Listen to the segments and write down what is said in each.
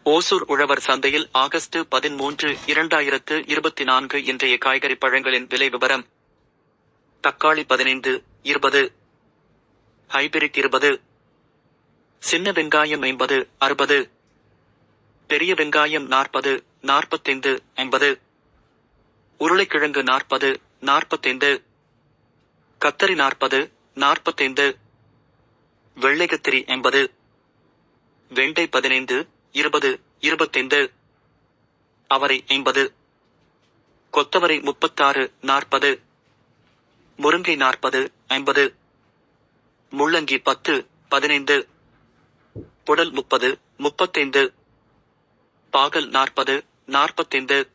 ஓசூர் உழவர் சந்தையில் ஆகஸ்ட் 13, 2024 இன்றைய காய்கறி பழங்களின் விலை விவரம். தக்காளி 15, 20. ஹைபிரிட் 20. சின்ன வெங்காயம் 50, 60. பெரிய வெங்காயம் 40, 45, 50. உருளைக்கிழங்கு 40, 45. கத்தரி 40, 45. வெள்ளைக்கத்திரி 80. வெண்டை 15, 20, 25. அவரை 50. கொத்தவரை 36, 40. முருங்கை 40, 50. முள்ளங்கி 10, 15. புடல் 30, 35. பாகல் 40, 45.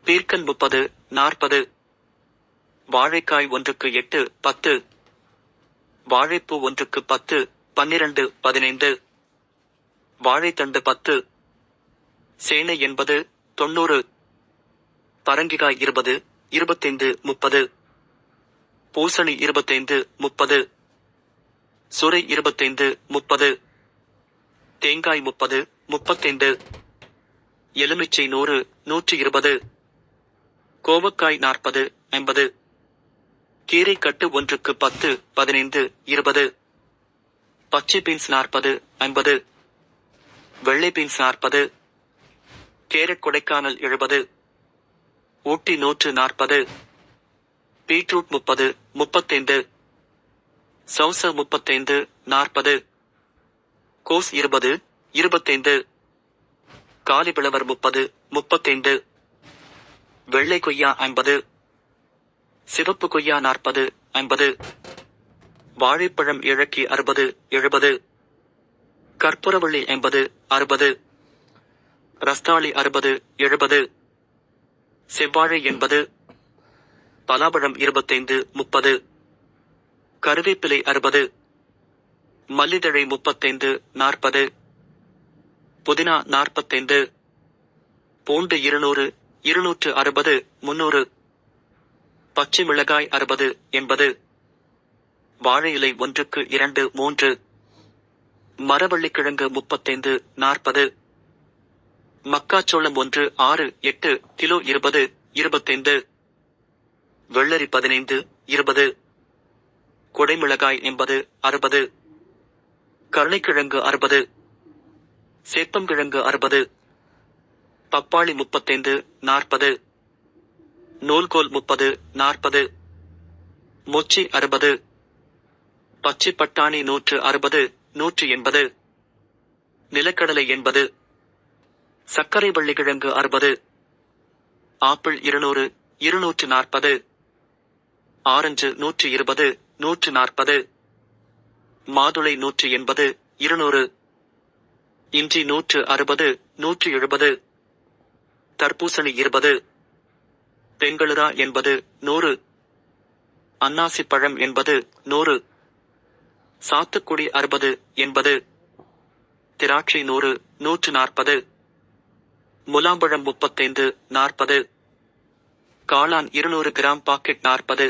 பீர்க்கன் 30, 40. வாழைக்காய் ஒன்றுக்கு 8, 10. வாழைப்பூ ஒன்றுக்கு 10, 12, 15. வாழைத்தண்டு 10. சேனை 80, 90. பரங்கிகாய் 20, 25, 30. பூசணி 25, 30. சுரை 25, 30. தேங்காய் 30, 35. எலுமிச்சை 100, 120. கோவக்காய் 40, 50. கீரைக்கட்டு ஒன்றுக்கு 10, 15, 20. பச்சை பீன்ஸ் 40, 50. வெள்ளை பீன்ஸ் 40. கேரட் கொடைக்கானல் 70. ஊட்டி 140. பீட்ரூட் 30, 35. சௌச 35, 40. கோஸ் 20, 25. காலிபிளவர் 30, 35. வெள்ளை கொய்யா 50. சிவப்பு கொய்யா 40, 50. வாழைப்பழம் இழக்கி 60, 70. கற்பூரவள்ளி 80, 60. ரஸ்தாளி 60, 70. செவ்வாழை 80. பலாப்பழம் 25, 30. கருவேப்பிலை 60. மல்லிதழை 35, 40. புதினா 45. பூண்டு 200, 260, 300. பச்சை மிளகாய் 60, 80. வாழை இலை ஒன்றுக்கு 2, 3. மரவள்ளிக்கிழங்கு 35, 40. மக்காச்சோளம் 1, 6, 8 கிலோ 20, 25. வெள்ளரி 15, 20. குடைமிளகாய் 80, 60. கருணைக்கிழங்கு 60. சேப்பங்கிழங்கு 60. பப்பாளி 35, 40. நூல்கோல் 30, 40. மொச்சி 60. பச்சை பட்டாணி 160, 180. நிலக்கடலை 80. சர்க்கரை வள்ளிக்கிழங்கு 60. ஆப்பிள் 200, 240. ஆரஞ்சு 120, 140. மாதுளை 180, 200. இஞ்சி 160, 170. தர்பூசணி 20. பெங்களூரா 80, 100. அன்னாசி பழம் 80, 100. சாத்துக்குடி 60, 80. திராட்சை 100, 140. முலாம்பழம் 35, 40. காளான் 200 கிராம் பாக்கெட் 40.